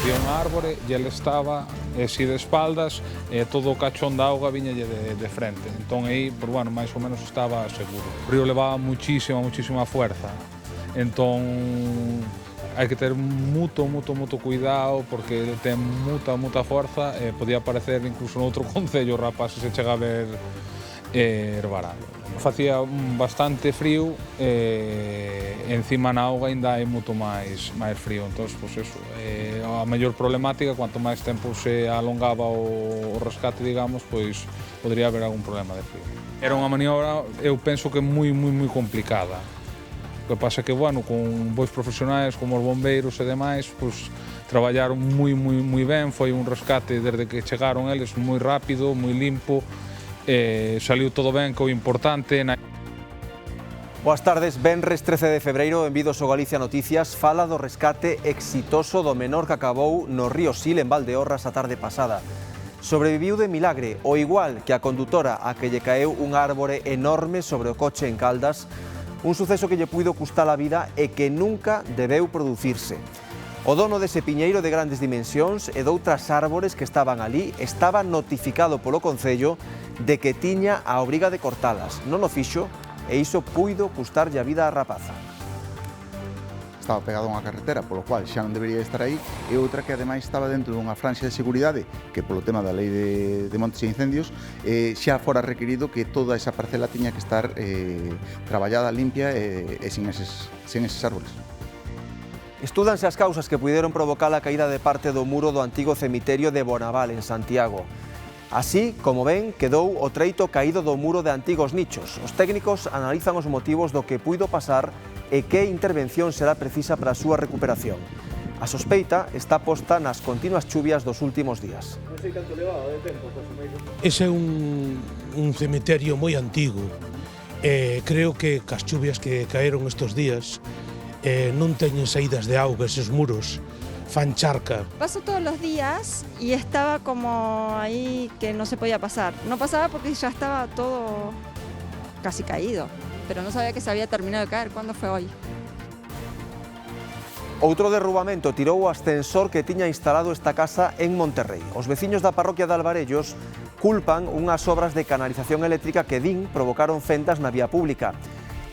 Había un árbore e ele estaba así de espaldas e todo o cachón da auga viñalle de frente. Entón aí, pues, bueno, máis ou menos estaba seguro. O río levaba muchísima fuerza. Entón hai que ter moito cuidado porque ten moita forza e podía aparecer incluso noutro concello rapaz se chega a ver hervarado. Facía bastante frío e encima na auga ainda hai moito máis frío, entón, pues eso, a mellor problemática, cuanto máis tempo se alongaba o rescate, digamos, pois podría haber algún problema de frío. Era unha maniobra, eu penso que moi complicada. O que pasa é que, bueno, con bois profesionais como os bombeiros e demais, pois traballaron moi ben, foi un rescate desde que chegaron eles moi rápido, moi limpo, saliu todo ben, que o importante. Boas tardes, venres 13 de febreiro, en Vidos o Galicia Noticias, fala do rescate exitoso do menor que acabou no río Sil en Valdeorras a tarde pasada. Sobreviviu de milagre, o igual que a condutora a que lle caeu un árbore enorme sobre o coche en Caldas, un suceso que lle puido custar a vida e que nunca debeu producirse. O dono dese piñeiro de grandes dimensións e doutras árbores que estaban ali estaba notificado polo Concello de que tiña a obriga de cortalas. Non o fixo e iso puido custarlle a vida á rapaza. Estaba pegado a unha carretera, polo cual xa non debería estar aí, e outra que ademais estaba dentro dunha franxa de seguridade, que polo tema da lei de montes e incendios, xa fora requerido que toda esa parcela tiña que estar traballada, limpia e sin eses árboles. Estúdanse as causas que puideron provocar a caída de parte do muro do antigo cemiterio de Bonaval, en Santiago. Así, como ven, quedou o treito caído do muro de antigos nichos. Os técnicos analizan os motivos do que puido pasar e que intervención será precisa para a súa recuperación. A sospeita está posta nas continuas chuvias dos últimos días. Non sei canto levaba de tempo, Ese é un cemiterio moi antigo. Creo que cas chuvias que caeron estes días non teñen saídas de auga eses muros, fan charca. Paso todos los días y estaba como ahí que no se podía pasar. No pasaba porque ya estaba todo casi caído, pero no sabía que se había terminado de caer. ¿Cuándo fue hoy? Outro derrubamento tirou o ascensor que tiña instalado esta casa en Monterrey. Os veciños da parroquia de Alvarellos culpan unhas obras de canalización eléctrica que din provocaron fendas na vía pública.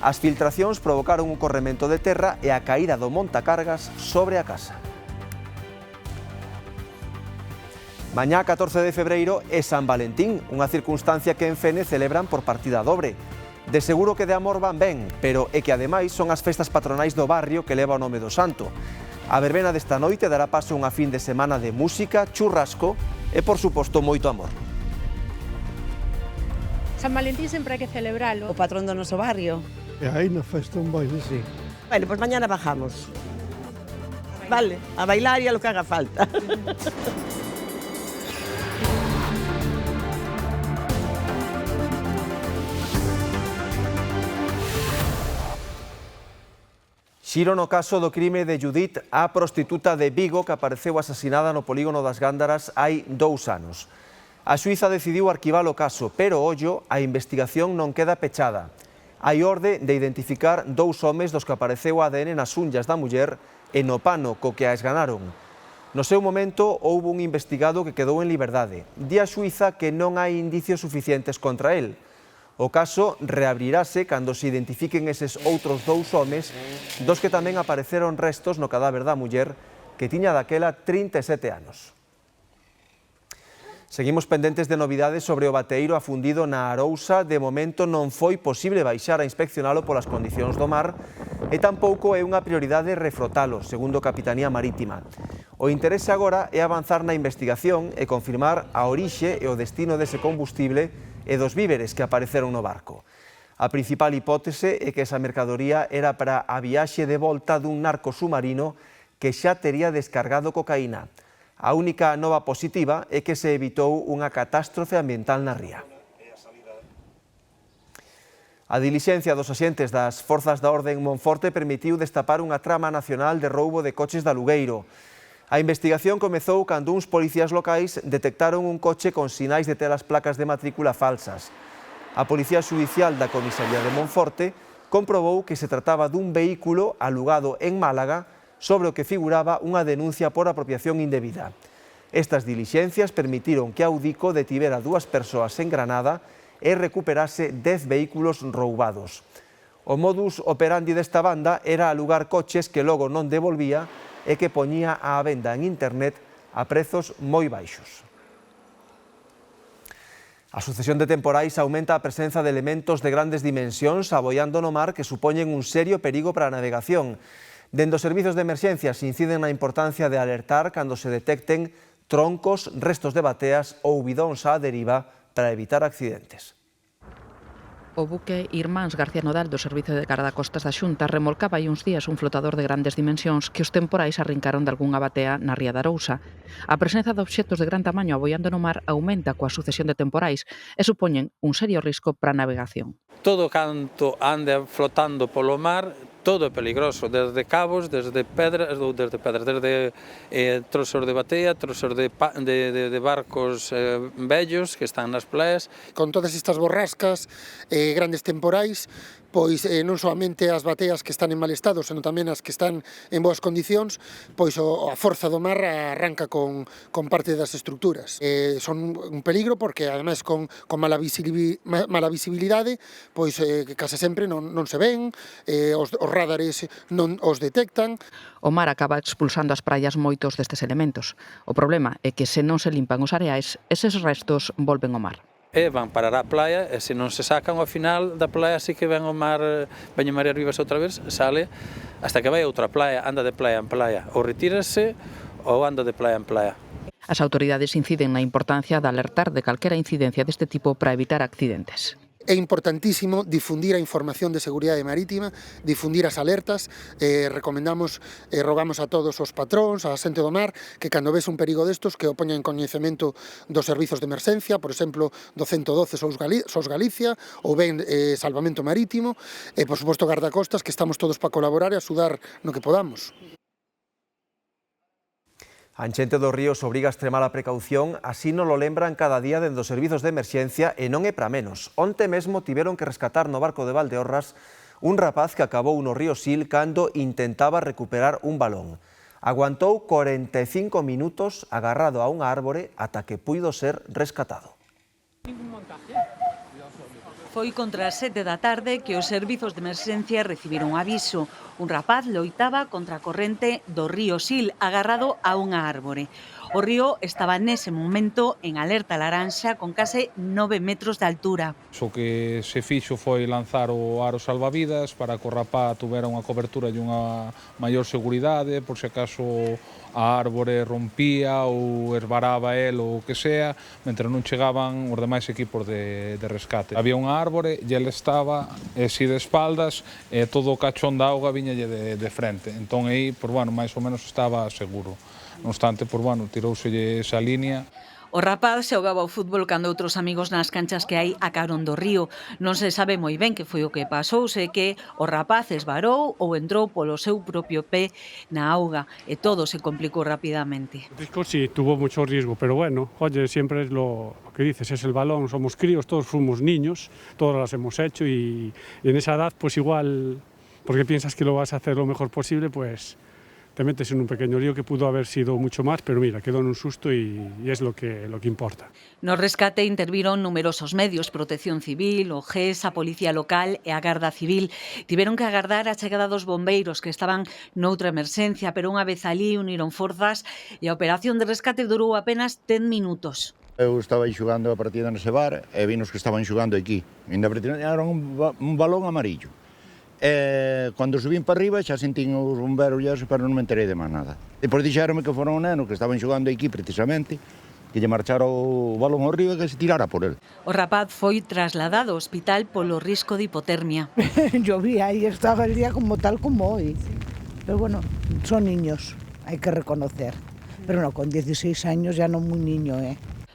As filtracións provocaron un corremento de terra e a caída do montacargas sobre a casa. Mañá 14 de febreiro é San Valentín, unha circunstancia que en Fene celebran por partida dobre. De seguro que de amor van ben, pero é que ademais son as festas patronais do barrio que leva o nome do santo. A verbena desta noite dará paso a unha fin de semana de música, churrasco e, por suposto, moito amor. San Valentín sempre hai que celebralo. O patrón do noso barrio. E aí na festa un baile, sí. Bueno, pues mañana bajamos. Vale, a bailar y a lo que haga falta. Xiro no caso do crime de Judith, a prostituta de Vigo que apareceu asasinada no polígono das Gándaras hai 2 anos. A xuíza decidiu arquivar o caso, pero, ollo, a investigación non queda pechada. Hai orde de identificar 2 homes dos que apareceu ADN nas unllas da muller e no pano co que a esganaron. No seu momento, houbo un investigado que quedou en liberdade. Di a xuíza que non hai indicios suficientes contra el. O caso reabrirase cando se identifiquen eses outros 2 homes dos que tamén apareceron restos no cadáver da muller que tiña daquela 37 anos. Seguimos pendentes de novidades sobre o bateeiro afundido na Arousa. De momento non foi posible baixar a inspeccionalo polas condicións do mar e tampouco é unha prioridade refrotalo, segundo a Capitanía Marítima. O interese agora é avanzar na investigación e confirmar a orixe e o destino dese combustible e dos víveres que apareceron no barco. A principal hipótese é que esa mercadoría era para a viaxe de volta dun narco submarino que xa tería descargado cocaína. A única nova positiva é que se evitou unha catástrofe ambiental na ría. A dilixencia dos axentes das Forzas da Orde en Monforte permitiu destapar unha trama nacional de roubo de coches de alugueiro. A investigación comezou cando uns policías locais detectaron un coche con sinais de ter as placas de matrícula falsas. A Policía Xudicial da Comisaría de Monforte comprobou que se trataba dun vehículo alugado en Málaga sobre o que figuraba unha denuncia por apropiación indebida. Estas dilixencias permitiron que Audico detivera 2 persoas en Granada e recuperase 10 vehículos roubados. O modus operandi desta banda era alugar coches que logo non devolvía e que poñía á venda en internet a prezos moi baixos. A sucesión de temporais aumenta a presenza de elementos de grandes dimensións aboiando no mar que supoñen un serio perigo para a navegación. Dende os servizos de emerxencias inciden na importancia de alertar cando se detecten troncos, restos de bateas ou bidóns á deriva para evitar accidentes. O buque Irmáns García Nodal do Servizo de Gardacostas da Xunta remolcaba hai uns días un flotador de grandes dimensións que os temporais arrincaron de algunha batea na ría da Arousa. A presenza de obxectos de gran tamaño aboiando no mar aumenta coa sucesión de temporais e supoñen un serio risco para a navegación. Todo canto ande flotando polo mar, todo é peligroso, desde cabos, desde pedras, desde trozos de batea, trozos de barcos vellos que están nas playas. Con todas estas borrascas, grandes temporais, pois non soamente as bateas que están en mal estado, senón tamén as que están en boas condicións, pois a forza do mar arranca con parte das estructuras. Son un peligro porque, ademais, con mala visibilidade, pois case sempre non se ven, os radares non os detectan. O mar acaba expulsando ás praias moitos destes elementos. O problema é que se non se limpan os areais, eses restos volven ao mar. E van parar á playa e se non se sacan ao final da playa sí que ven o mar, veñen mareas vivas outra vez, sale hasta que vai a outra playa, anda de playa en playa, ou retírase ou anda de playa en playa. As autoridades inciden na importancia de alertar de calquera incidencia deste tipo para evitar accidentes. É importantísimo difundir a información de seguridade marítima, difundir as alertas, rogamos a todos os patróns, a xente do mar, que cando ves un perigo destos, que o poñan en coñecemento dos servizos de emerxencia, por exemplo, do 112 SOS Galicia, ou ben Salvamento Marítimo, e, por suposto, Gardacostas, que estamos todos para colaborar e axudar no que podamos. A enchente dos ríos obriga a extremar a precaución, así non lo lembran cada día dende os servizos de emerxencia e non é para menos. Onte mesmo tiveron que rescatar no barco de Valdeorras un rapaz que acabou no río Sil cando intentaba recuperar un balón. Aguantou 45 minutos agarrado a unha árbore ata que puido ser rescatado. Foi contra as 7 da tarde que os servizos de emerxencia recibiron aviso. Un rapaz loitaba contra a corrente do río Sil, agarrado a unha árbore. O río estaba nese momento en alerta laranxa con case 9 metros de altura. O que se fixo foi lanzar o aro salvavidas para que o rapaz tuvera unha cobertura e unha maior seguridade, por se acaso a árbore rompía ou esvaraba el ou o que sea, mentre non chegaban os demais equipos de rescate. Había unha árbore e ele estaba así de espaldas e todo o cachón da auga viñalle de frente. Entón aí, máis ou menos estaba seguro. Non obstante, tirouselle esa línea. O rapaz xogaba ao fútbol cando outros amigos nas canchas que hai a carón do río. Non se sabe moi ben que foi o que pasou, sei que o rapaz esvarou ou entrou polo seu propio pé na auga e todo se complicou rapidamente. El disco sí, tuvo mucho riesgo, pero bueno, oye, siempre es lo que dices, es el balón, somos críos, todos fuimos niños, todos las hemos hecho y en esa edad pues igual, porque piensas que lo vas a hacer lo mejor posible, pues te metes en un pequeño lío que pudo haber sido mucho más, pero mira, quedó en un susto y es lo que importa. No rescate interviron numerosos medios, Protección Civil, o GES, a Policía Local e a Garda Civil. Tiveron que agardar a chegada dos bombeiros que estaban noutra emerxencia, pero unha vez ali uniron forzas e a operación de rescate durou apenas 10 minutos. Eu estaba aí xogando a partida nese bar e vinos que estaban xogando aquí. Ainda era un balón amarillo. Cando subín para arriba xa sentín os bomberos, pero non me enterei de máis nada. Depois dixéronme que foron nenos que estaban xogando aquí precisamente, que lle marchara o balón ao río e que se tirara por el. O rapaz foi trasladado ao hospital polo risco de hipotermia. Llovía y estaba el día como tal como hoy. Pero bueno, son niños, hay que reconocer. Pero no, con 16 años ya no muy niño,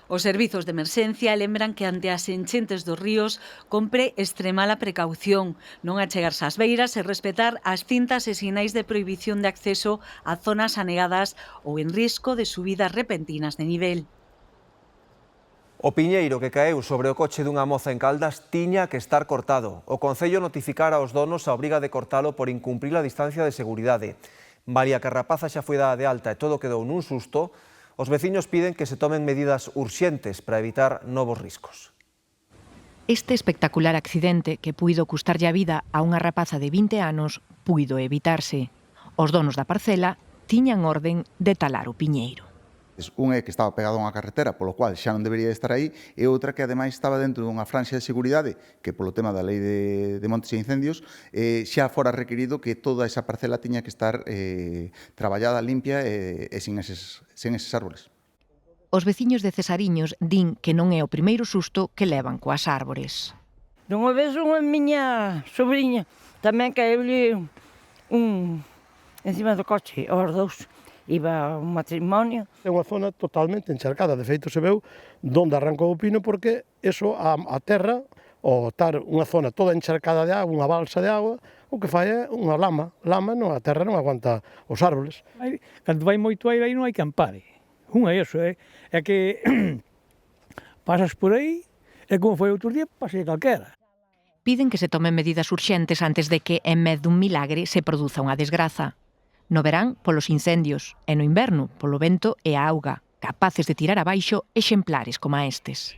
Os servizos de emerxencia lembran que ante as enchentes dos ríos compre extremar a precaución, non achegarse ás beiras e respetar as cintas e sinais de prohibición de acceso a zonas anegadas ou en risco de subidas repentinas de nivel. O piñeiro que caeu sobre o coche dunha moza en Caldas tiña que estar cortado. O Concello notificara aos donos a obriga de cortalo por incumprir a distancia de seguridade. Malia que a rapaza xa foi dada de alta e todo quedou nun susto, os veciños piden que se tomen medidas urxentes para evitar novos riscos. Este espectacular accidente que puido custarlle a vida a unha rapaza de 20 anos puido evitarse. Os donos da parcela tiñan orden de talar o piñeiro. Un é que estaba pegado a unha carretera, polo cual xa non debería estar aí, e outra que ademais estaba dentro dunha franxa de seguridade, que polo tema da lei de montes e incendios, xa fora requerido que toda esa parcela tiña que estar traballada, limpia e sen eses árboles. Os veciños de Cesariños din que non é o primeiro susto que levan coas árbores. Dunha vez unha miña sobrinha tamén caeulle encima do coche, aos dous. Iba a un matrimonio. É unha zona totalmente encharcada, de feito se veu donde arrancou o pino porque eso a terra, ao estar unha zona toda encharcada de agua, unha balsa de agua, o que fai é unha lama, a terra non aguanta os árboles. Cando vai moito aire aí non hai que ampare. Unha é iso, é que pasas por aí e como foi outro día, pasei calquera. Piden que se tomen medidas urxentes antes de que, en vez dun milagre, se produza unha desgraza. No verán, polos incendios, e no inverno, polo vento e a auga, capaces de tirar abaixo exemplares como estes.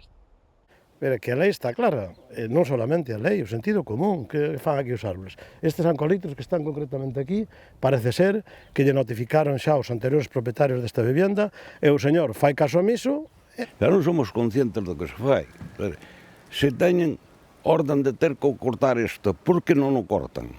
Pero que a lei está clara, non solamente a lei, o sentido común que fan aquí os árboles. Estes ancolitos que están concretamente aquí, parece ser que lle notificaron xa os anteriores propietarios desta vivienda, e o señor fai caso omiso. Pero non somos conscientes do que se fai. Se teñen orden de ter que cortar isto, por que non o cortan?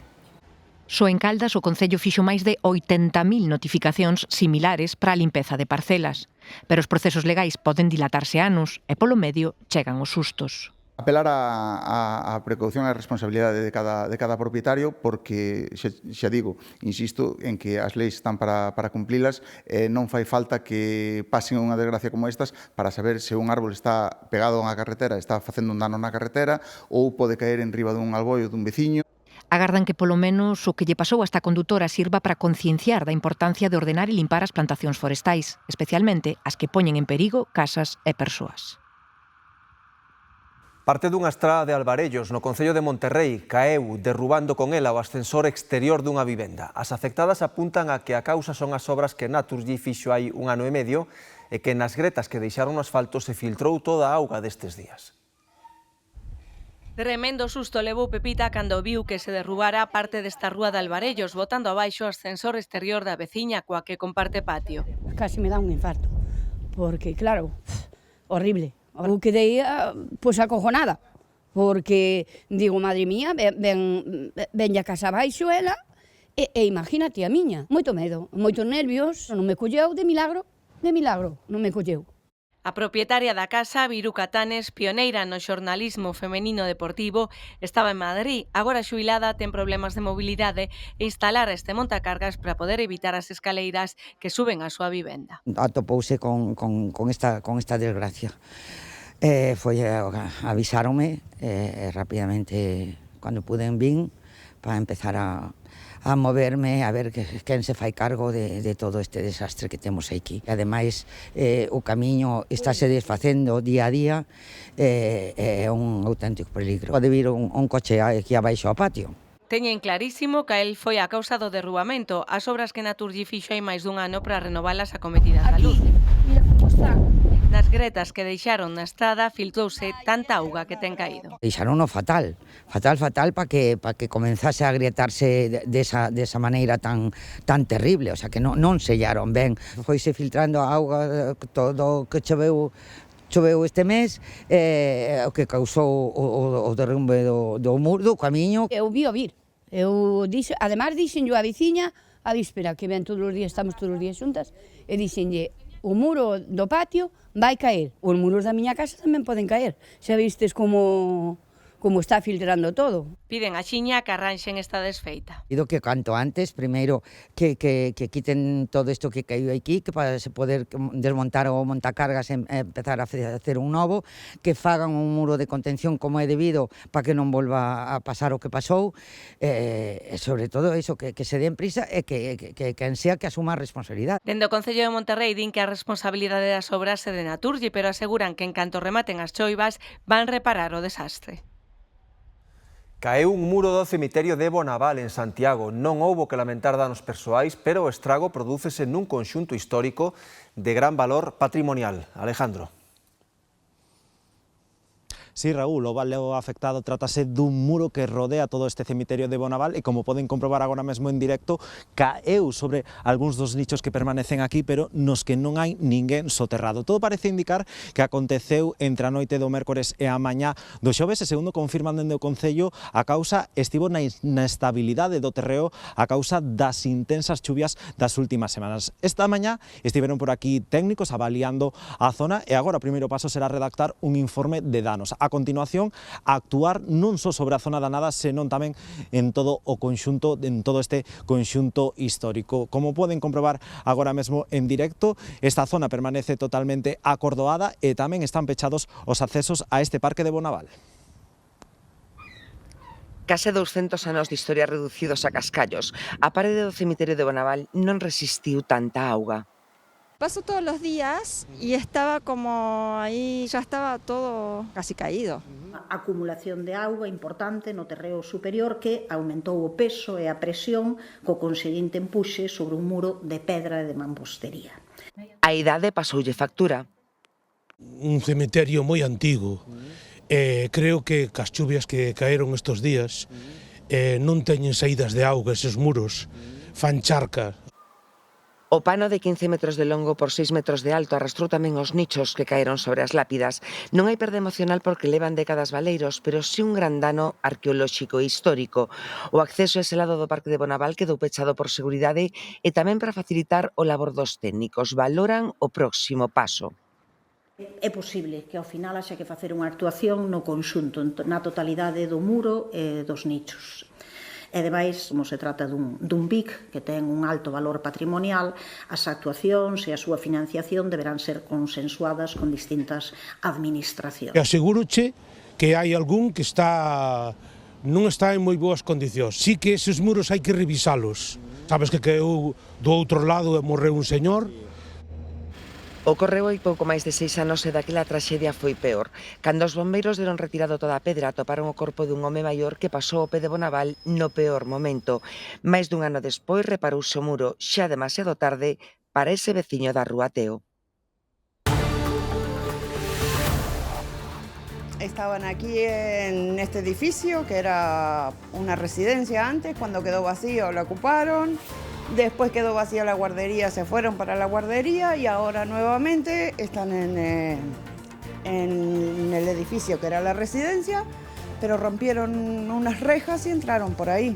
Só en Caldas o Concello fixo máis de 80.000 notificacións similares para a limpeza de parcelas. Pero os procesos legais poden dilatarse anos e polo medio chegan os sustos. Apelar a precaución e a responsabilidade de cada propietario porque, xa digo, insisto en que as leis están para cumplilas e non fai falta que pasen unha desgracia como estas para saber se un árbol está pegado a unha carretera, está facendo un dano na carretera ou pode caer en riba dun alboio dun veciño. Agardan que polo menos o que lle pasou a esta condutora sirva para concienciar da importancia de ordenar e limpar as plantacións forestais, especialmente as que poñen en perigo casas e persoas. Parte dunha estrada de Alvarellos, no concello de Monterrei, caeu derrubando con ela o ascensor exterior dunha vivenda. As afectadas apuntan a que a causa son as obras que Naturgy fixo hai 1 ano e medio e que nas gretas que deixaron no asfalto se filtrou toda a auga destes días. Tremendo susto levou Pepita cando viu que se derrubara parte desta rúa de Alvarellos, botando abaixo o ascensor exterior da veciña coa que comparte patio. Casi me dá un infarto, porque claro, horrible. Eu quedei acojonada, porque digo, madre mía, ven a casa abaixo ela, e imagínate a miña. Moito medo, moitos nervios, non me colleu de milagro, non me colleu. A propietaria da casa, Viru Catanes, pioneira no xornalismo femenino deportivo, estaba en Madrid. Agora xubilada, ten problemas de mobilidade e instalara este montacargas para poder evitar as escaleiras que suben á súa vivenda. Atopouse con esta desgracia. Avisáronme rapidamente cando puden vin para empezar a moverme, a ver quen se fai cargo de todo este desastre que temos aquí. Ademais, o camiño estáse desfacendo día a día, é un auténtico peligro. Pode vir un coche aquí abaixo ao patio. Teñen clarísimo que el foi a causa do derrubamento. As obras que Naturgy fixo hai máis dun ano para renovalas acometidas da luz. Mira como está. Nas gretas que deixaron na estrada filtrouse tanta auga que ten caído. Deixarono fatal para que comenzase a agrietarse desa maneira tan terrible, o sea que non sellaron ben. Foise filtrando a auga todo que choveu este mes, o que causou o derrumbe do muro, do camiño. Eu vi vir. Ademais, dixenlle a veciña, a víspera, que ven todos os días, estamos todos os días xuntas, e dixenlle, o muro do patio vai caer. Os muros da miña casa tamén poden caer. Xa vistes como está filtrando todo. Piden a Xiña que arranxen esta desfeita. Pido que canto antes, primeiro, que quiten todo isto que caiu aquí, que para se poder desmontar o montacargas e empezar a hacer un novo, que fagan un muro de contención como é debido para que non volva a pasar o que pasou, e sobre todo iso, que se den prisa e que quen sea que asuma a responsabilidade. Dende o Concello de Monterrei din que a responsabilidade das obras é de Naturgy, pero aseguran que en canto rematen as choivas van reparar o desastre. Caeu un muro do cemiterio de Bonaval, en Santiago. Non houbo que lamentar danos persoais, pero o estrago prodúcese nun conxunto histórico de gran valor patrimonial. Alejandro. Sí, Raúl, o valeo afectado trátase dun muro que rodea todo este cemiterio de Bonaval e, como poden comprobar agora mesmo en directo, caeu sobre algúns dos nichos que permanecen aquí, pero nos que non hai ninguén soterrado. Todo parece indicar que aconteceu entre a noite do mércores e a mañá do xoves, e segundo confirman dende o Concello, a causa estivo na inestabilidade do terreo a causa das intensas chuvias das últimas semanas. Esta mañá estiveron por aquí técnicos avaliando a zona e agora o primeiro paso será redactar un informe de danos. A continuación, actuar non só sobre a zona danada, senón tamén en todo o conxunto, en todo este conxunto histórico. Como poden comprobar agora mesmo en directo, esta zona permanece totalmente acordoada e tamén están pechados os accesos a este parque de Bonaval. Case 200 anos de historia reducidos a cascallos. A parede do cemiterio de Bonaval non resistiu tanta auga. Paso todos los días y estaba como ahí, ya estaba todo casi caído. Acumulación de auga importante no terreo superior que aumentou o peso e a presión co conseguinte empuxe sobre un muro de pedra de mampostería. A idade pasoulle factura. Un cemiterio moi antigo. Creo que cas chuvias que caeron estes días non teñen saídas de auga eses muros, fan charca. O pano de 15 metros de longo por 6 metros de alto arrastrou tamén os nichos que caeron sobre as lápidas. Non hai perda emocional porque levan décadas baleiros, pero si un gran dano arqueolóxico e histórico. O acceso a ese lado do Parque de Bonaval quedou pechado por seguridade e tamén para facilitar o labor dos técnicos. Valoran o próximo paso. É posible que ao final haxa que facer unha actuación no conxunto, na totalidade do muro e dos nichos. E demais, como se trata dun BIC que ten un alto valor patrimonial, as actuacións e a súa financiación deberán ser consensuadas con distintas administracións. Asegúroche que hai algún que non está en moi boas condicións. Sí que eses muros hai que revisalos. Sabes que caeu do outro lado e morreu un señor. Ocorreu hai pouco máis de 6 anos e daquela traxedia foi peor. Cando os bombeiros deron retirado toda a pedra, atoparon o corpo dun home maior que pasou ao pé de Bonaval no peor momento. Máis dun ano despois reparouse o muro, xa demasiado tarde para ese veciño da Rúa Teo. Estaban aquí en este edificio, que era una residencia antes, cuando quedó vacío lo ocuparon. Después quedó vacía la guardería, se fueron para la guardería y ahora nuevamente están en el edificio que era la residencia, pero rompieron unas rejas y entraron por ahí.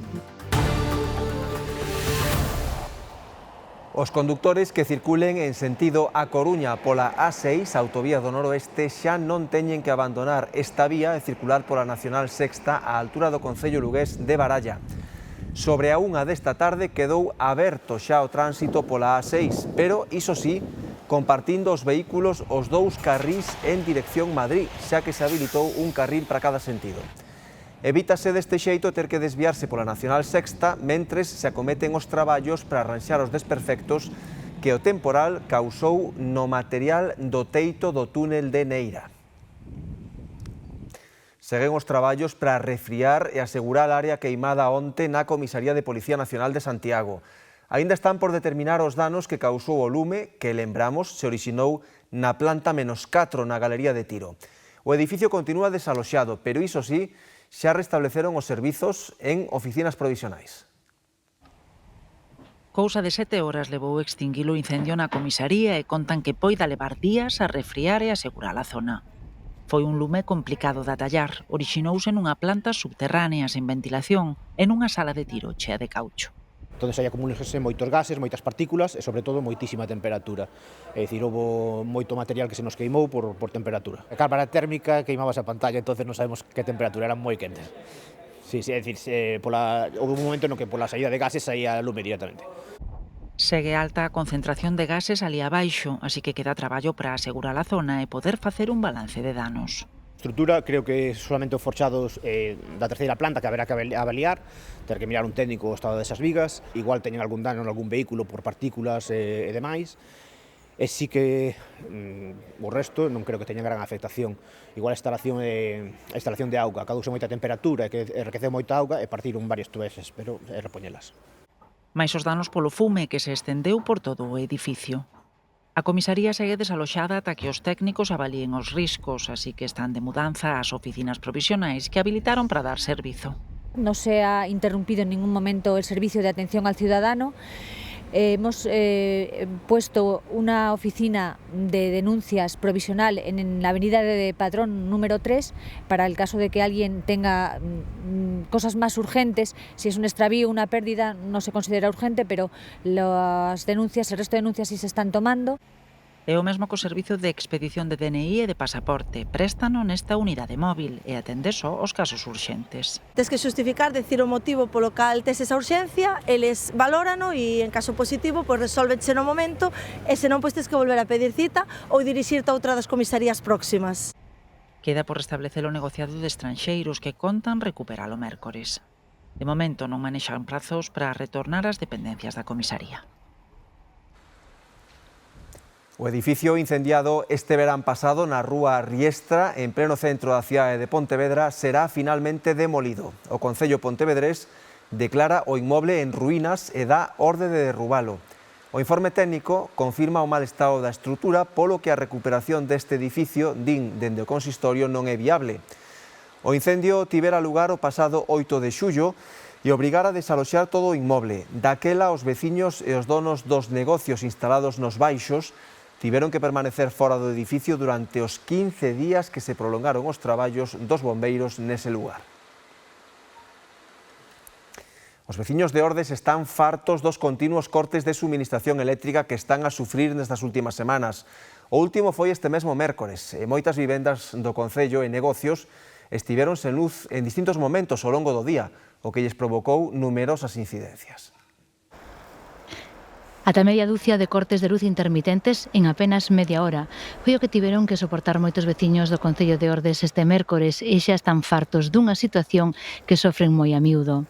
Os conductores que circulen en sentido A Coruña pola A6, autovía do noroeste, xa non teñen que abandonar esta vía e circular pola Nacional Sexta á altura do concello lugués de Baralla. Sobre a 1 desta tarde quedou aberto xa o tránsito pola A6, pero, iso sí, compartindo os vehículos os dous carrís en dirección Madrid, xa que se habilitou un carril para cada sentido. Evítase deste xeito ter que desviarse pola Nacional Sexta mentres se acometen os traballos para arranxar os desperfectos que o temporal causou no material do teito do túnel de Neira. Seguen os traballos para refriar e asegurar a área queimada onte na Comisaría de Policía Nacional de Santiago. Aínda están por determinar os danos que causou o lume que, lembramos, se orixinou na planta -4 na Galería de Tiro. O edificio continúa desaloxado, pero iso sí, xa restableceron os servizos en oficinas provisionais. Cousa de 7 horas levou extinguir o incendio na comisaría e contan que poida levar días a refriar e asegurar a zona. Foi un lume complicado de atallar, orixinouse nunha planta subterránea sen ventilación e nunha sala de tiro chea de caucho. Entonces aí acumúlense moitos gases, moitas partículas e sobre todo moitísima temperatura. É dicir, houve moito material que se nos queimou por temperatura. A cámara térmica queimabas a pantalla, entonces non sabemos que temperatura, eran moi quentes. Sí, é dicir, houve un momento no que pola saída de gases saía lume directamente. Segue alta a concentración de gases ali abaixo, así que queda traballo para asegurar a zona e poder facer un balance de danos. Estrutura, creo que solamente os forchados da terceira planta que haberá que avaliar, ter que mirar un técnico o estado desas vigas, igual teñen algún dano en algún vehículo por partículas e demais. E sí que o resto non creo que teña gran afectación. Igual a instalación de auga, causa moita temperatura e que enriqueceu moita auga e partiron varias tubeses, pero é repoñelas. Mais os danos polo fume que se estendeu por todo o edificio. A comisaría segue desaloxada ata que os técnicos avalíen os riscos, así que están de mudanza ás oficinas provisionais que habilitaron para dar servizo. No se ha interrumpido en ningún momento el servicio de atención al ciudadano. Hemos puesto una oficina de denuncias provisional en la avenida de Padrón número 3 para el caso de que alguien tenga cosas más urgentes. Si es un extravío, una pérdida, no se considera urgente, pero las denuncias, el resto de denuncias sí se están tomando. É o mesmo co servizo de expedición de DNI e de pasaporte. Préstano nesta unidade móvil e atende só os casos urxentes. Tes que xustificar, decir o motivo polo cal tes esa urxencia, eles valórano e en caso positivo, pois resolvense no momento e se non, pois tes que volver a pedir cita ou dirixirte a outra das comisarías próximas. Queda por restablecer o negociado de estranxeiros que contan recuperar o mércores. De momento non manexan prazos para retornar ás dependencias da comisaría. O edificio incendiado este verán pasado na rúa Riestra, en pleno centro da cidade de Pontevedra, será finalmente demolido. O Concello pontevedrés declara o inmoble en ruínas e dá orde de derrubalo. O informe técnico confirma o mal estado da estrutura, polo que a recuperación deste edificio, din dende o consistorio, non é viable. O incendio tivera lugar o pasado 8 de xullo e obrigara a desaloxar todo o inmoble. Daquela, os veciños e os donos dos negocios instalados nos baixos tiveron que permanecer fora do edificio durante os 15 días que se prolongaron os traballos dos bombeiros nese lugar. Os veciños de Ordes están fartos dos continuos cortes de suministración eléctrica que están a sufrir nestas últimas semanas. O último foi este mesmo mércores e moitas vivendas do concello e negocios estiveron sen luz en distintos momentos ao longo do día, o que lles provocou numerosas incidencias. Ata media dúcia de cortes de luz intermitentes en apenas media hora. Foi o que tiveron que soportar moitos veciños do Concello de Ordes este mércores e xa están fartos dunha situación que sofren moi a miúdo.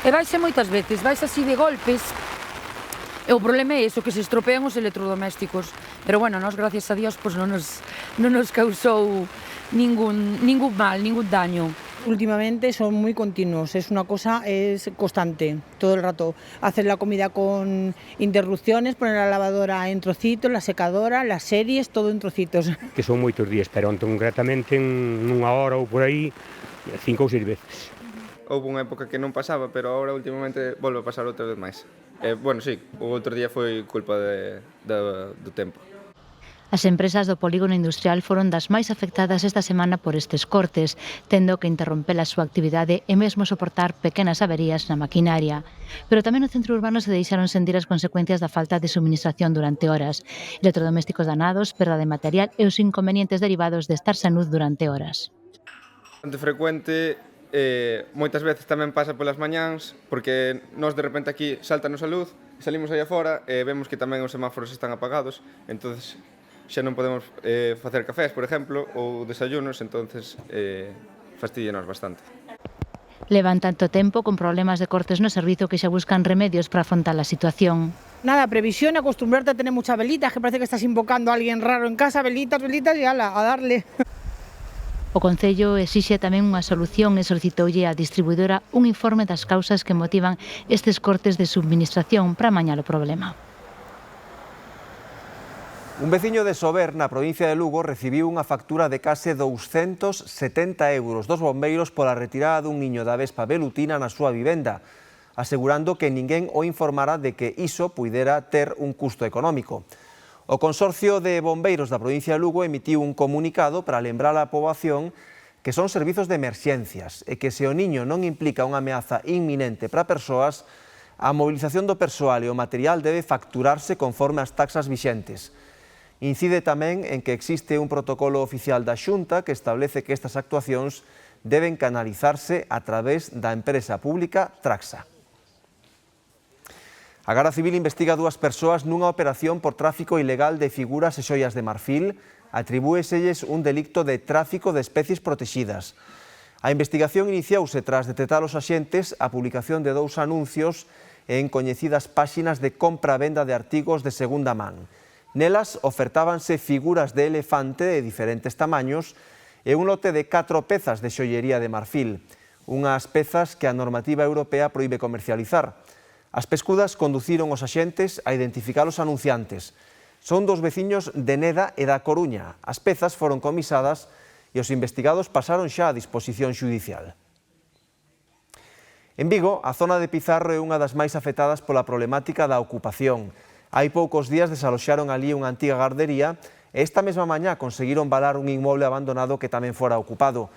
E vaise moitas veces, vaise así de golpes. E o problema é iso, que se estropean os electrodomésticos. Pero bueno, nós, gracias a Dios, pues non nos causou ningún mal, ningún daño. Últimamente son muy continuos, es una cosa, es constante, todo el rato. Hacer la comida con interrupciones, poner la lavadora en trocitos, la secadora, las series, todo en trocitos. Que son moitos días, pero concretamente en unha hora ou por aí, 5 ou 6 veces. Houve unha época que non pasaba, pero agora últimamente volve a pasar outra vez máis. Bueno, sí, o outro día foi culpa do tempo. As empresas do polígono industrial foron das máis afectadas esta semana por estes cortes, tendo que interromper a súa actividade e mesmo soportar pequenas averías na maquinaria. Pero tamén no centro urbano se deixaron sentir as consecuencias da falta de suministración durante horas, electrodomésticos danados, perda de material e os inconvenientes derivados de estar sen luz durante horas. Bastante frecuente, moitas veces tamén pasa polas mañáns, porque nós de repente aquí saltanos a luz, salimos aí afora e vemos que tamén os semáforos están apagados, entonces xa non podemos facer cafés, por exemplo, ou desayunos, entonces fastidienos bastante. Levan tanto tempo con problemas de cortes no servizo que xa buscan remedios para afrontar a situación. Nada, previsión, acostumbrarte a tener muchas velitas, que parece que estás invocando a alguén raro en casa, velitas y ala, a darle. O Concello exixe tamén unha solución e solicitoulle á distribuidora un informe das causas que motivan estes cortes de subministración para amañar o problema. Un veciño de Sober, na provincia de Lugo, recibiu unha factura de case 270 euros dos bombeiros pola retirada dun niño da vespa velutina na súa vivenda, asegurando que ninguén o informara de que iso puidera ter un custo económico. O Consorcio de Bombeiros da provincia de Lugo emitiu un comunicado para lembrar á poboación que son servizos de emerxencias e que se o niño non implica unha ameaza inminente para persoas, a mobilización do persoal e o material debe facturarse conforme as taxas vixentes. Incide tamén en que existe un protocolo oficial da Xunta que establece que estas actuacións deben canalizarse a través da empresa pública Traxa. A Garda Civil investiga 2 persoas nunha operación por tráfico ilegal de figuras e xoias de marfil. Atribúeselles un delicto de tráfico de especies protegidas. A investigación iniciouse tras detectar os axentes a publicación de 2 anuncios en coñecidas páxinas de compra-venda de artigos de segunda man. Nelas ofertábanse figuras de elefante de diferentes tamaños e un lote de 4 pezas de xoiería de marfil, unhas pezas que a normativa europea proíbe comercializar. As pescudas conduciron os axentes a identificar os anunciantes. Son dos veciños de Neda e da Coruña. As pezas foron comisadas e os investigados pasaron xa a disposición xudicial. En Vigo, a zona de Pizarro é unha das máis afectadas pola problemática da ocupación. Hai poucos días desaloxaron ali unha antiga gardería e esta mesma mañá conseguiron valar un inmoble abandonado que tamén fora ocupado.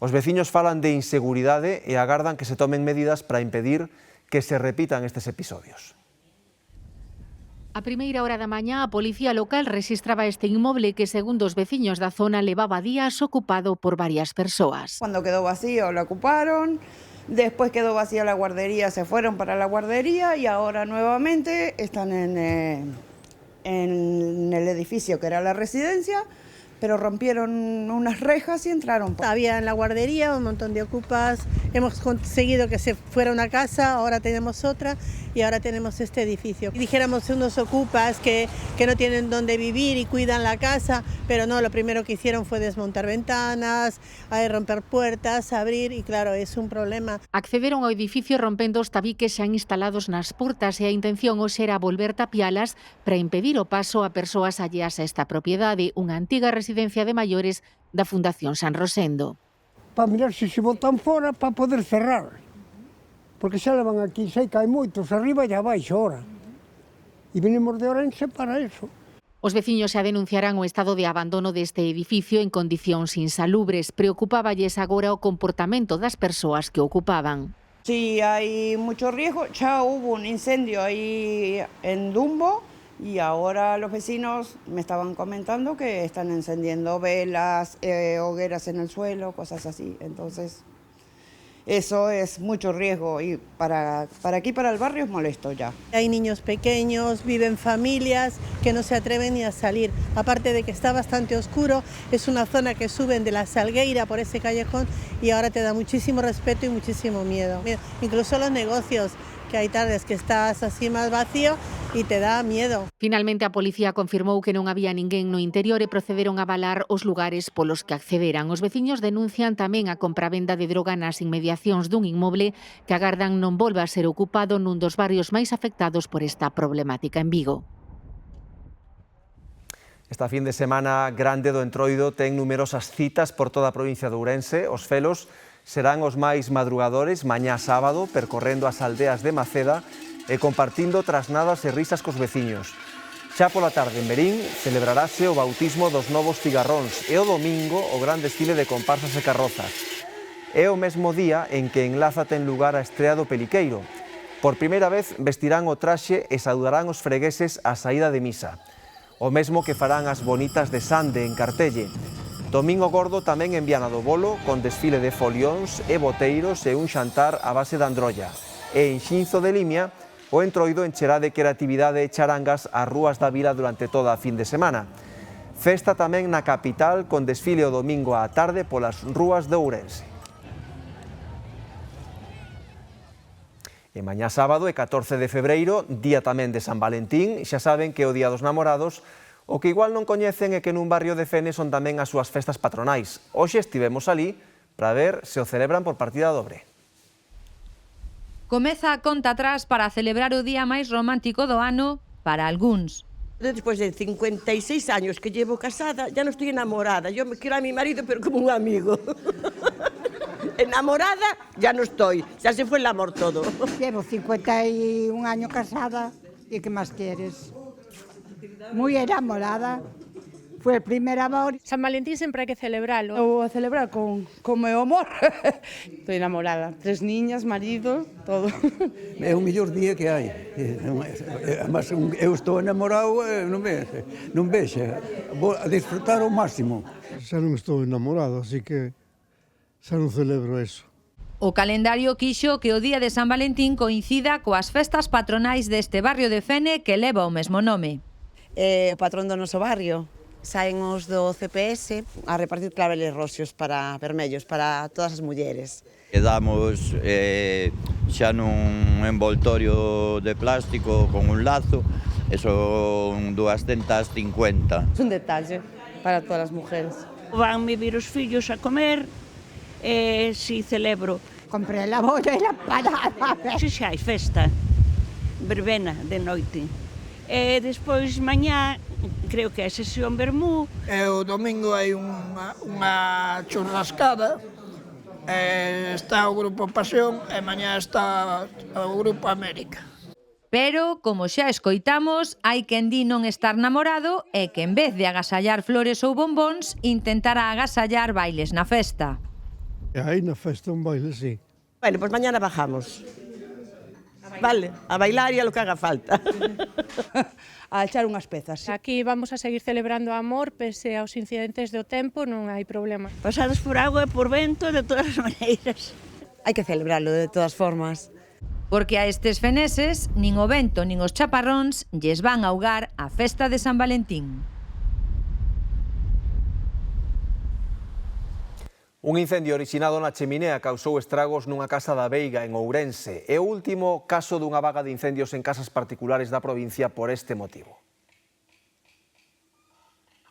Os veciños falan de inseguridade e agardan que se tomen medidas para impedir que se repitan estes episodios. A primeira hora da mañá, a policía local rexistraba este inmoble que, segundo os veciños da zona, levaba días ocupado por varias persoas. Cuando quedó vacío lo ocuparon, después quedó vacía la guardería, se fueron para la guardería y ahora nuevamente están en el edificio que era la residencia, pero rompieron unas rejas y entraron. Había en la guardería un montón de ocupas, hemos conseguido que se fuera una casa, ahora tenemos otra y ahora tenemos este edificio. Dijéramos unos ocupas que no tienen dónde vivir y cuidan la casa, pero no, lo primero que hicieron fue desmontar ventanas, romper puertas, abrir y claro, es un problema. Accederon ao edificio rompendo os tabiques xa instalados nas portas e a intención hoxe era volver tapialas para impedir o paso a persoas alleas a esta propiedade, unha antiga residencia de maiores da Fundación San Rosendo. Para mirar se botan fora para poder cerrar, porque xa levan aquí, sei que hai moitos arriba e abaixo ahora, e venimos de Ourense para eso. Os veciños xa denunciarán o estado de abandono deste edificio en condicións insalubres. Preocupáballes agora o comportamento das persoas que ocupaban. Sí, hay mucho riesgo, ya hubo un incendio ahí en Dumbo, y ahora los vecinos me estaban comentando que están encendiendo velas, hogueras en el suelo, cosas así. Entonces, eso es mucho riesgo y para aquí, para el barrio, es molesto ya. Hay niños pequeños, viven familias que no se atreven ni a salir. Aparte de que está bastante oscuro, es una zona que suben de la Salgueira por ese callejón y ahora te da muchísimo respeto y muchísimo miedo. Incluso los negocios, que hai tardes que estás así máis vacío e te dá miedo. Finalmente, a policía confirmou que non había ninguén no interior e procederon a avalar os lugares polos que accederan. Os veciños denuncian tamén a compravenda de droga nas inmediacións dun inmoble que agardan non volva a ser ocupado nun dos barrios máis afectados por esta problemática en Vigo. Esta fin de semana grande do Entroido ten numerosas citas por toda a provincia de Ourense. Os felos serán os máis madrugadores mañá sábado, percorrendo as aldeas de Maceda e compartindo trasnadas e risas cos veciños. Xa pola tarde en Verín celebrarase o bautismo dos novos cigarróns e o domingo o gran desfile de comparsas e carrozas. É o mesmo día en que en Laza ten lugar a estrea do Peliqueiro. Por primeira vez vestirán o traxe e saudarán os fregueses á saída de misa. O mesmo que farán as bonitas de Sande en Cartelle. Domingo Gordo tamén en Viana do Bolo, con desfile de folións e boteiros e un xantar a base de androlla. E en Xinzo de Limia, o Entroido encherá de creatividade e charangas as rúas da vila durante toda a fin de semana. Festa tamén na capital, con desfile o domingo á tarde polas rúas de Ourense. E mañá sábado e 14 de febreiro, día tamén de San Valentín, xa saben que é o Día dos Namorados. O que igual non coñecen é que nun barrio de Fene son tamén as súas festas patronais. Hoxe estivemos ali para ver se o celebran por partida dobre. Comeza a conta atrás para celebrar o día máis romántico do ano para algúns. Despois de 56 años que llevo casada, ya non estoy enamorada. Yo me quiero a mi marido, pero como un amigo. Enamorada ya no estoy, ya se fue el amor todo. Llevo 51 años casada, ¿y qué más quieres? Muy enamorada, fue el primer amor. San Valentín sempre hai que celebralo. Vou a celebrar con meu amor. Estou enamorada, 3 niñas, marido, todo. É o mellor día que hai. Mas eu estou enamorado, non vexa. Vou a disfrutar ao máximo. Xa non estou enamorado, así que xa non celebro eso. O calendario quixo que o día de San Valentín coincida coas festas patronais deste barrio de Fene que leva o mesmo nome. O patrón do noso barrio. Saen os do CPS a repartir claveles roxos para vermellos para todas as mulleres. Damos xa nun envoltorio de plástico con un lazo son 250. Es un detalle para todas as mujeres. Van vir os fillos a comer, si celebro. Comprei a bolla e a parada. Si xa hai festa, verbena de noite. E despois mañá, creo que é sesión vermú. E o domingo hai unha churrascada, está o Grupo Pasión e mañá está o Grupo América. Pero, como xa escoitamos, hai quen di non estar namorado e que en vez de agasallar flores ou bombóns, intentará agasallar bailes na festa. Hai na festa un baile, sí. Bueno, pues mañana bajamos. Vale, a bailar e a lo que haga falta. A echar unhas pezas. Aquí vamos a seguir celebrando amor, pese aos incidentes do tempo, non hai problema. Pasados por agua e por vento, de todas as maneiras. Hai que celebrarlo de todas formas. Porque a estes feneses, nin o vento nin os chaparróns lles van augar a festa de San Valentín. Un incendio orixinado na cheminea causou estragos nunha casa da Veiga, en Ourense. É o último caso dunha vaga de incendios en casas particulares da provincia por este motivo.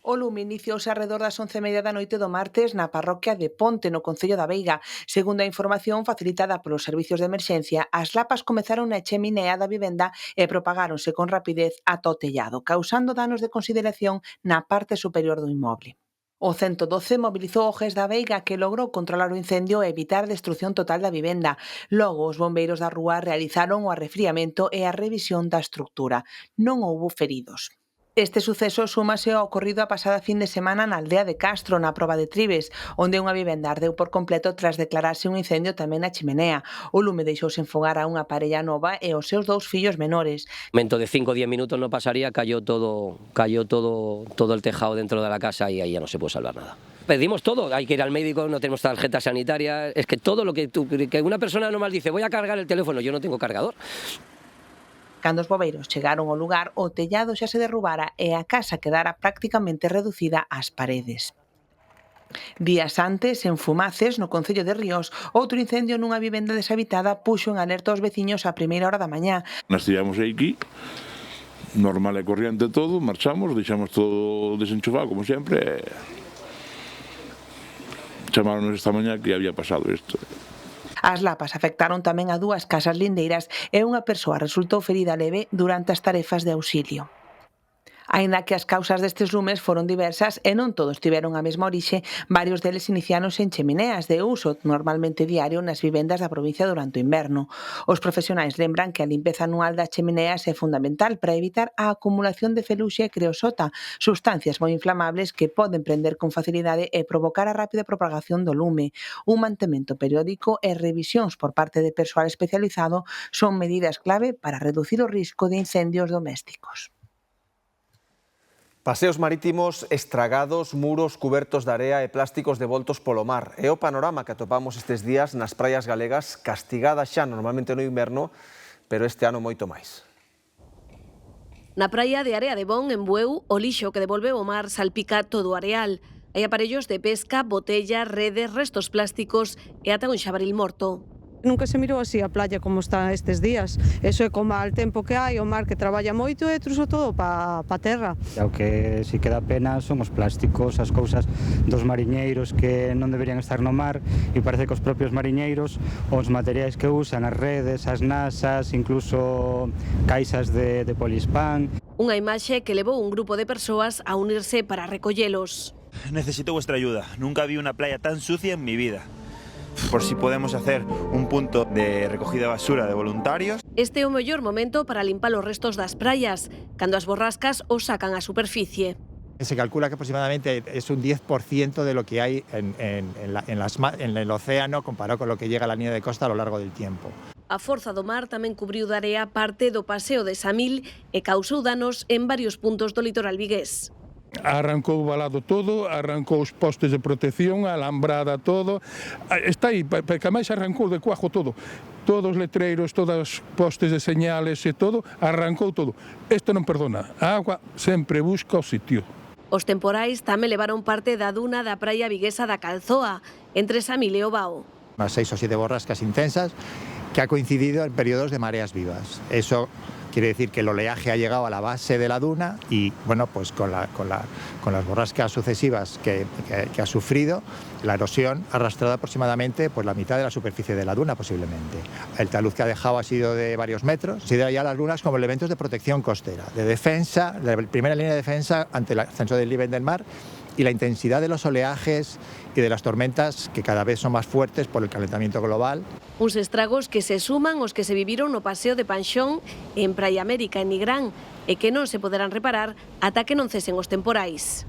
O lume iniciouse arredor das 11:30 da noite do martes na parroquia de Ponte, no concello da Veiga. Segundo a información facilitada polos servicios de emerxencia, as lapas comezaron na cheminea da vivenda e propagáronse con rapidez ata o tellado, causando danos de consideración na parte superior do inmoble. O 112 mobilizou o GES da Veiga, que logrou controlar o incendio e evitar a destrución total da vivenda. Logo, os bombeiros da rúa realizaron o arrefriamento e a revisión da estrutura. Non houbo feridos. Este suceso súmase ao ocorrido a pasada fin de semana na aldea de Castro, na Proba de Tribes, onde unha vivenda ardeu por completo tras declararse un incendio tamén na chimenea. O lume deixouse enfogar a unha parella nova e os seus 2 fillos menores. Dentro de 5 o 10 minutos no pasaría, cayó todo el tejado dentro de la casa y ahí ya no se puede salvar nada. Pedimos todo, hay que ir al médico, no tenemos tarjeta sanitaria, es que todo lo que una persona normal dice, voy a cargar el teléfono, yo no tengo cargador. Cando os bobeiros chegaron ao lugar, o tellado xa se derrubara e a casa quedara prácticamente reducida ás paredes. Días antes, en Fumaces, no concello de Ríos, outro incendio nunha vivenda deshabitada puxo en alerta aos veciños a primeira hora da mañá. Nas tivemos aquí, normal e corriente todo, marchamos, deixamos todo desenchufado, como sempre. Chamaronos esta mañá que había pasado isto. As lapas afectaron tamén a 2 casas lindeiras e unha persoa resultou ferida leve durante as tarefas de auxilio. Aínda que as causas destes lumes foron diversas e non todos tiveron a mesma orixe, varios deles iniciáronse en chemineas de uso normalmente diario nas vivendas da provincia durante o inverno. Os profesionais lembran que a limpeza anual das chemineas é fundamental para evitar a acumulación de feluxe e creosota, sustancias moi inflamables que poden prender con facilidade e provocar a rápida propagación do lume. Un mantemento periódico e revisións por parte de persoal especializado son medidas clave para reducir o risco de incendios domésticos. Paseos marítimos estragados, muros cubertos de area e plásticos devoltos polo mar. É o panorama que atopamos estes días nas praias galegas, castigadas xa normalmente no inverno, pero este ano moito máis. Na praia de Area de Bon, en Bueu, o lixo que devolveu o mar salpica todo o areal. Hai aparellos de pesca, botellas, redes, restos plásticos e ata un xabaril morto. Nunca se mirou así a playa como está estes días. Eso é como al tempo que hai, o mar que traballa moito e truso todo pa terra. O que si queda pena son os plásticos, as cousas dos mariñeiros que non deberían estar no mar e parece que os propios mariñeiros, os materiais que usan, as redes, as nasas, incluso caixas de polispán. Unha imaxe que levou un grupo de persoas a unirse para recollelos. Necesito vuestra ayuda. Nunca vi una playa tan sucia en mi vida. Por si podemos hacer un punto de recogida de basura de voluntarios. Este é o mellor momento para limpar os restos das praias, cando as borrascas os sacan á superficie. Se calcula que aproximadamente es un 10% de lo que hay en el océano comparado con lo que llega a la línea de costa a lo largo del tiempo. A forza do mar tamén cubriu de area parte do paseo de Samil e causou danos en varios puntos do litoral vigués. Arrancou o valado todo, arrancou os postes de protección, a alambrada todo, está aí, porque máis arrancou de cuajo todo, todos os letreiros, todos os postes de señales e todo, arrancou todo. Isto non perdona, a agua sempre busca o sitio. Os temporais tamén levaron parte da duna da praia viguesa da Calzoa, entre Samil e o Bao. Unas 6 o 7 borrascas intensas que ha coincidido en periodos de mareas vivas. Eso quiere decir que el oleaje ha llegado a la base de la duna y, bueno, pues con las borrascas sucesivas que ha sufrido, la erosión ha arrastrado aproximadamente pues, la mitad de la superficie de la duna posiblemente. El talud que ha dejado ha sido de varios metros. Considera ya las dunas como elementos de protección costera, de defensa, de la primera línea de defensa ante el ascenso del nivel del mar y la intensidad de los oleajes y de las tormentas que cada vez son más fuertes por el calentamiento global. Uns estragos que se suman aos que se viviron no paseo de Panxón en Praia América, en Nigrán, e que non se poderán reparar ata que non cesen os temporais.